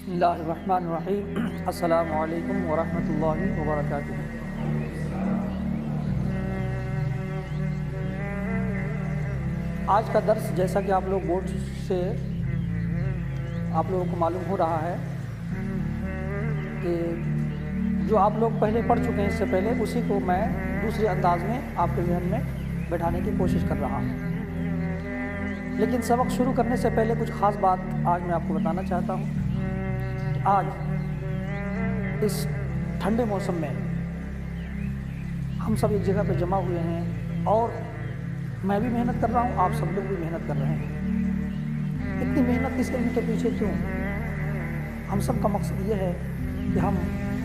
بسم اللہ الرحمن الرحیم۔ السلام علیکم ورحمۃ اللہ وبرکاتہ۔ آج کا درس جیسا کہ آپ لوگ بورڈ سے آپ لوگوں کو معلوم ہو رہا ہے کہ جو آپ لوگ پہلے پڑھ چکے ہیں اس سے پہلے، اسی کو میں دوسرے انداز میں آپ کے ذہن میں بٹھانے کی کوشش کر رہا ہوں۔ لیکن سبق شروع کرنے سے پہلے کچھ خاص بات آج میں آپ کو بتانا چاہتا ہوں کہ آج اس ٹھنڈے موسم میں ہم سب ایک جگہ پہ جمع ہوئے ہیں، اور میں بھی محنت کر رہا ہوں، آپ سب لوگ بھی محنت کر رہے ہیں۔ اتنی محنت اس علم کے پیچھے کیوں؟ ہم سب کا مقصد یہ ہے کہ ہم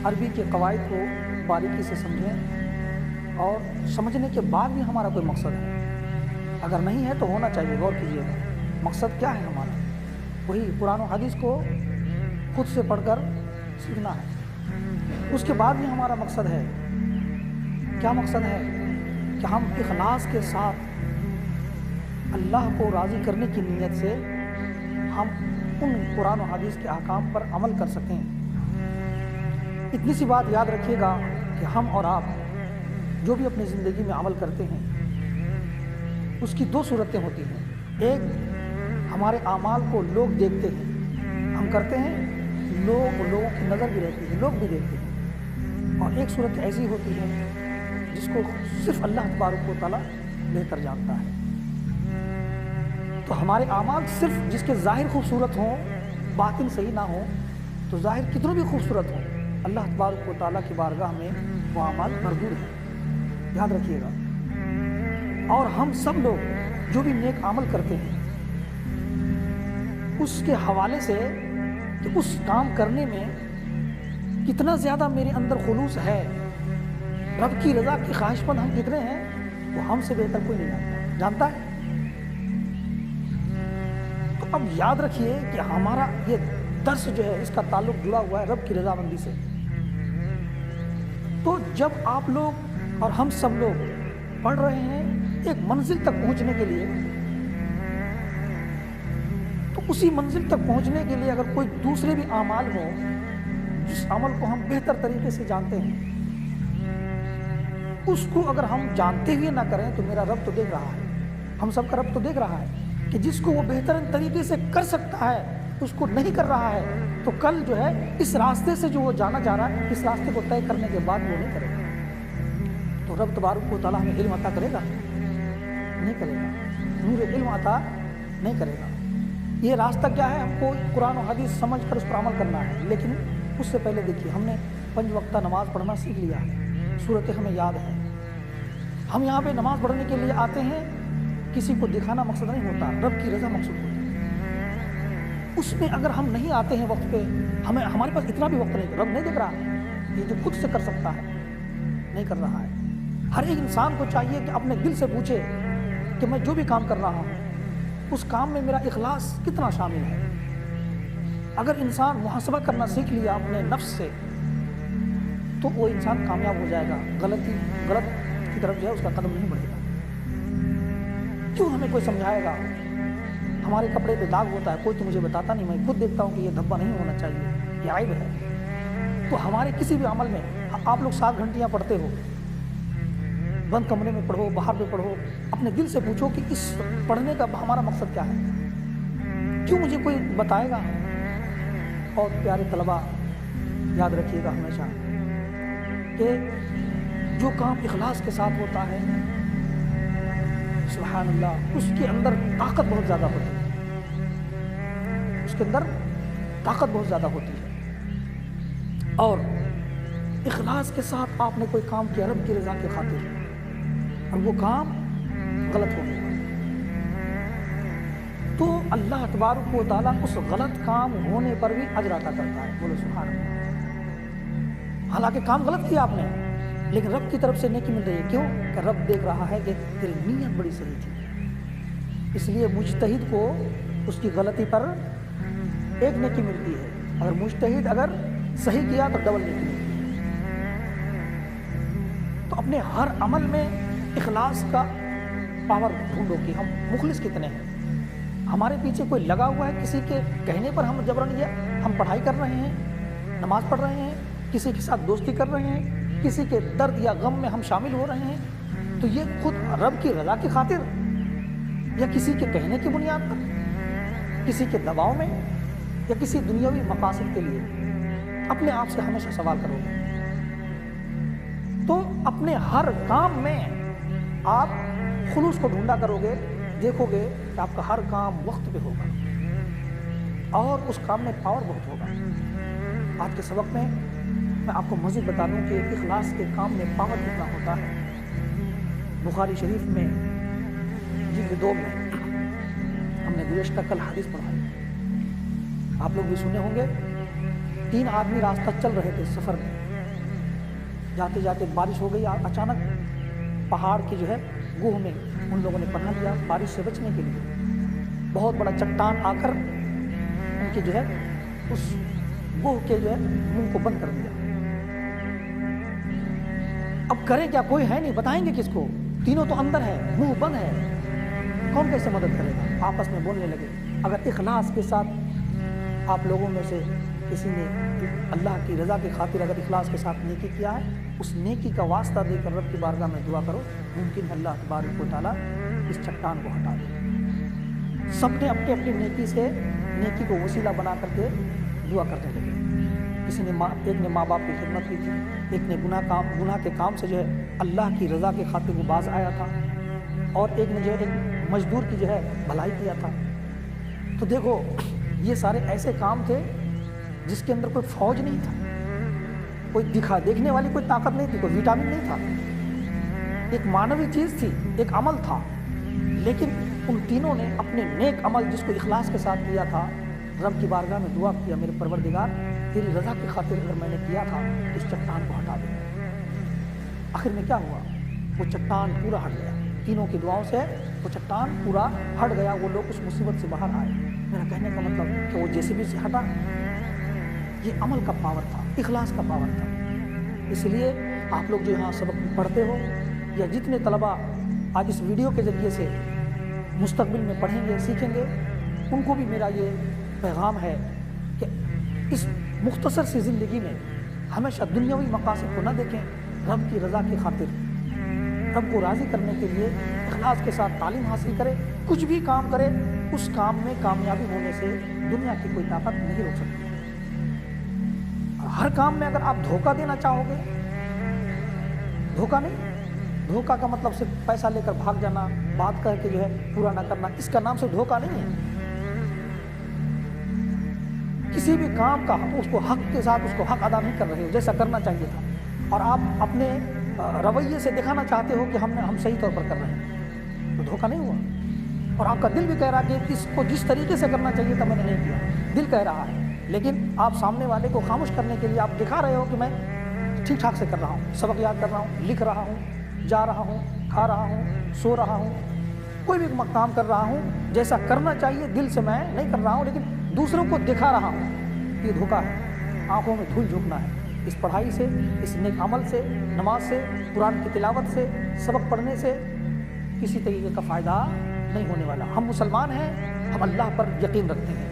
عربی کے قواعد کو باریکی سے سمجھیں، اور سمجھنے کے بعد بھی ہمارا کوئی مقصد ہے، اگر نہیں ہے تو ہونا چاہیے، غور کیجیے گا مقصد کیا ہے ہمارا۔ وہی قرآن و حدیث کو خود سے پڑھ کر سیکھنا ہے۔ اس کے بعد بھی ہمارا مقصد ہے، کیا مقصد ہے؟ کہ ہم اخلاص کے ساتھ اللہ کو راضی کرنے کی نیت سے ہم ان قرآن و حدیث کے احکام پر عمل کر سکیں۔ اتنی سی بات یاد رکھیے گا کہ ہم اور آپ جو بھی اپنی زندگی میں عمل کرتے ہیں، اس کی دو صورتیں ہوتی ہیں۔ ایک، ہمارے اعمال کو لوگ دیکھتے ہیں، ہم کرتے ہیں، لوگوں کی نظر بھی رہتی ہے، لوگ بھی دیکھتے ہیں۔ اور ایک صورت ایسی ہوتی ہے جس کو صرف اللہ تبارک و تعالیٰ بہتر جانتا ہے۔ تو ہمارے اعمال صرف جس کے ظاہر خوبصورت ہوں، باطن صحیح نہ ہوں، تو ظاہر کتنے بھی خوبصورت ہوں، اللہ تبارک و تعالیٰ کی بارگاہ میں وہ اعمال مردود ہیں، یاد رکھیے گا۔ اور ہم سب لوگ جو بھی نیک عمل کرتے ہیں، اس کے حوالے سے کہ اس کام کرنے میں کتنا زیادہ میرے اندر خلوص ہے، رب کی رضا کی خواہش مند ہم کتنے ہیں، وہ ہم سے بہتر کوئی نہیں جانتا ہے۔ تو اب یاد رکھیے کہ ہمارا یہ درس جو ہے، اس کا تعلق جڑا ہوا ہے رب کی رضا مندی سے۔ تو جب آپ لوگ اور ہم سب لوگ پڑھ رہے ہیں ایک منزل تک پہنچنے کے لیے، تو اسی منزل تک پہنچنے کے لیے اگر کوئی دوسرے بھی اعمال ہوں جس عمل کو ہم بہتر طریقے سے جانتے ہیں، اس کو اگر ہم جانتے ہوئے نہ کریں تو میرا رب تو دیکھ رہا ہے، ہم سب کا رب تو دیکھ رہا ہے کہ جس کو وہ بہترین طریقے سے کر سکتا ہے اس کو نہیں کر رہا ہے، تو کل جو ہے اس راستے سے جو وہ جانا چاہ رہا ہے، اس راستے کو طے کرنے کے بعد وہ نہیں کرے گا، تو رب تبارک و تعالیٰ ہمیں علم عطا کرے گا؟ نہیں کرے گا، نور علم عطا نہیں کرے گا۔ یہ راستہ کیا ہے؟ ہم کو قرآن و حدیث سمجھ کر اس پر عمل کرنا ہے۔ لیکن اس سے پہلے دیکھیے، ہم نے 5 وقتہ نماز پڑھنا سیکھ لیا ہے، صورتیں ہمیں یاد ہیں۔ ہم یہاں پہ نماز پڑھنے کے لیے آتے ہیں، کسی کو دکھانا مقصد نہیں ہوتا، رب کی رضا مقصود ہوتی ہے۔ اس میں اگر ہم نہیں آتے ہیں وقت پہ، ہمارے پاس اتنا بھی وقت نہیں، رب نہیں دیکھ رہا ہے، یہ جو خود سے کر سکتا ہے نہیں کر رہا ہے۔ ہر ایک انسان کو چاہیے کہ اپنے دل سے پوچھے کہ میں جو بھی کام کر رہا ہوں اس کام میں میرا اخلاص کتنا شامل ہے۔ اگر انسان محاسبہ کرنا سیکھ لیا اپنے نفس سے، تو وہ انسان کامیاب ہو جائے گا، غلط کی طرف جو ہے اس کا قدم نہیں بڑھے گا۔ کیوں ہمیں کوئی سمجھائے گا؟ ہمارے کپڑے پہ داغ ہوتا ہے، کوئی تو مجھے بتاتا نہیں، میں خود دیکھتا ہوں کہ یہ دھبا نہیں ہونا چاہیے، یہ عیب ہے۔ تو ہمارے کسی بھی عمل میں آپ لوگ 7 گھنٹیاں پڑھتے ہو، بند کمرے میں پڑھو، باہر پہ پڑھو، اپنے دل سے پوچھو کہ اس پڑھنے کا ہمارا مقصد کیا ہے، کیوں مجھے کوئی بتائے گا؟ اور پیارے طلباء، یاد رکھیے گا ہمیشہ کہ جو کام اخلاص کے ساتھ ہوتا ہے، سبحان اللہ، اس کے اندر طاقت بہت زیادہ ہوتی ہے، اس کے اندر طاقت بہت زیادہ ہوتی ہے۔ اور اخلاص کے ساتھ آپ نے کوئی کام کیا رب کی رضا کی خاطر، اور وہ کام غلط ہو گیا، تو اللہ تبارک و تعالیٰ اس غلط کام ہونے پر بھی اجر عطا کرتا ہے، بولو سبحان اللہ۔ حالانکہ کام غلط کیا آپ نے، لیکن رب کی طرف سے نیکی مل رہی ہے، کیوں؟ کہ رب دیکھ رہا ہے کہ تیری نیت بڑی صحیح تھی، اس لیے مجتہد کو اس کی غلطی پر ایک نیکی ملتی ہے، اگر مجتہد اگر صحیح کیا تو ڈبل نیکی ملتی ہے۔ تو اپنے ہر عمل میں اخلاص کا پاور ڈھونڈو کہ ہم مخلص کتنے ہیں، ہمارے پیچھے کوئی لگا ہوا ہے کسی کے کہنے پر ہم جبرن یہ ہم پڑھائی کر رہے ہیں، نماز پڑھ رہے ہیں، کسی کے ساتھ دوستی کر رہے ہیں، کسی کے درد یا غم میں ہم شامل ہو رہے ہیں، تو یہ خود رب کی رضا کی خاطر یا کسی کے کہنے کی بنیاد پر، کسی کے دباؤ میں یا کسی دنیاوی مقاصد کے لیے؟ اپنے آپ سے ہمیشہ سوال کرو گے تو اپنے ہر کام میں آپ خلوص کو ڈھونڈا کرو گے، دیکھو گے کہ آپ کا ہر کام وقت پہ ہوگا اور اس کام میں پاور بہت ہوگا۔ آج کے سبق میں آپ کو مزید بتا دوں کہ اخلاص کے کام میں پاور کتنا ہوتا ہے۔ بخاری شریف میں جلد 2 میں ہم نے گزشتہ کل حدیث پڑھائی، آپ لوگ بھی سنے ہوں گے۔ 3 آدمی راستہ چل رہے تھے سفر میں، جاتے جاتے بارش ہو گئی، اچانک پہاڑ کی جو ہے گوہ میں ان لوگوں نے پناہ لیا بارش سے بچنے کے لیے۔ بہت بڑا چٹان آ کر ان کے جو ہے اس گوہ کے جو ہے منہ کو بند کر دیا۔ اب کریں کیا؟ کوئی ہے نہیں، بتائیں گے کس کو؟ تینوں تو اندر ہے، منہ بند ہے، کون کیسے مدد کرے گا؟ آپس میں بولنے لگے۔ اگر اخلاص کے ساتھ آپ لوگوں میں سے کسی نے اللہ کی رضا کی خاطر اگر اخلاص کے ساتھ نیکی کیا ہے، اس نیکی کا واسطہ دے کر رب کی بارگاہ میں دعا کرو، ممکن اللہ تبارک و تعالیٰ اس چٹان کو ہٹا دے۔ سب نے اپنی اپنی نیکی سے نیکی کو وسیلہ بنا کر کے دعا کرنے لگے۔ کسی نے ایک نے ماں باپ کی خدمت کی تھی، ایک نے گناہ کے کام سے جو ہے اللہ کی رضا کے خاطر وہ باز آیا تھا، اور ایک نے جو ہے ایک مزدور کی جو ہے بھلائی کیا تھا۔ تو دیکھو یہ سارے ایسے کام تھے جس کے اندر کوئی فوج نہیں تھا، کوئی دیکھنے والی کوئی طاقت نہیں تھی، کوئی وٹامن نہیں تھا، ایک مانوی چیز تھی، ایک عمل تھا، لیکن ان تینوں نے اپنے نیک عمل جس کو اخلاص کے ساتھ کیا تھا، رب کی بارگاہ میں دعا کیا، میرے پروردگار تیری رضا کی خاطر اگر میں نے کیا تھا اس چٹان کو ہٹا دے۔ آخر میں کیا ہوا؟ وہ چٹان پورا ہٹ گیا، تینوں کی دعاؤں سے وہ چٹان پورا ہٹ گیا، وہ لوگ اس مصیبت سے باہر آئے۔ میرا کہنے کا مطلب کہ وہ جیسے بھی سے ہٹا، یہ عمل کا پاور تھا، اخلاص کا پاور تھا۔ اس لیے آپ لوگ جو یہاں سبق پڑھتے ہو یا جتنے طلباء آج اس ویڈیو کے ذریعے سے مستقبل میں پڑھیں گے، سیکھیں گے، ان کو بھی میرا یہ پیغام ہے کہ اس مختصر سی زندگی میں ہمیشہ دنیاوی مقاصد کو نہ دیکھیں، رب کی رضا کی خاطر رب کو راضی کرنے کے لیے اخلاص کے ساتھ تعلیم حاصل کرے، کچھ بھی کام کرے، اس کام میں کامیابی ہونے سے دنیا کی کوئی طاقت نہیں روک سکتی۔ ہر کام میں اگر آپ دھوکہ دینا چاہو گے، دھوکہ نہیں، دھوکہ کا مطلب صرف پیسہ لے کر بھاگ جانا، بات کر کے جو ہے پورا نہ کرنا، اس کا نام سے دھوکہ نہیں ہے۔ کسی بھی کام کا اس کو حق کے ساتھ اس کو حق ادا نہیں کر رہے ہو جیسا کرنا چاہیے تھا، اور آپ اپنے رویے سے دکھانا چاہتے ہو کہ ہم صحیح طور پر کر رہے ہیں، تو دھوکہ نہیں ہوا۔ اور آپ کا دل بھی کہہ رہا ہے کہ اس کو جس طریقے سے کرنا چاہیے تھا میں نے نہیں کیا، دل کہہ رہا ہے، لیکن آپ سامنے والے کو خاموش کرنے کے لیے آپ دکھا رہے ہو کہ میں ٹھیک ٹھاک سے کر رہا ہوں، سبق یاد کر رہا ہوں، لکھ رہا ہوں، جا رہا ہوں، کھا رہا ہوں، سو رہا ہوں، کوئی بھی کام کر رہا ہوں جیسا کرنا چاہیے دل سے میں نہیں کر رہا ہوں، لیکن دوسروں کو دکھا رہا ہوں، یہ دھوکہ ہے۔ آنکھوں میں دھول جھونکنا ہے۔ اس پڑھائی سے، اس نیک عمل سے، نماز سے، قرآن کی تلاوت سے، سبق پڑھنے سے کسی طریقے کا فائدہ نہیں ہونے والا۔ ہم مسلمان ہیں، ہم اللہ پر یقین رکھتے ہیں،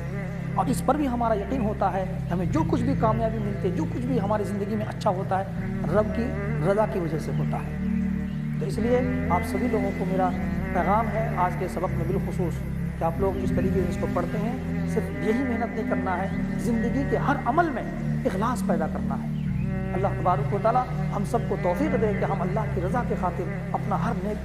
اور اس پر بھی ہمارا یقین ہوتا ہے کہ ہمیں جو کچھ بھی کامیابی ملتی ہے، جو کچھ بھی ہماری زندگی میں اچھا ہوتا ہے، رب کی رضا کی وجہ سے ہوتا ہے۔ تو اس لیے آپ سبھی لوگوں کو میرا پیغام ہے آج کے سبق میں بالخصوص کہ آپ لوگ جس طریقے سے اس کو پڑھتے ہیں، صرف یہی محنت نہیں کرنا ہے، زندگی کے ہر عمل میں اخلاص پیدا کرنا ہے۔ اللہ تبارک و تعالیٰ ہم سب کو توفیق دے کہ ہم اللہ کی رضا کے خاطر اپنا ہر نیک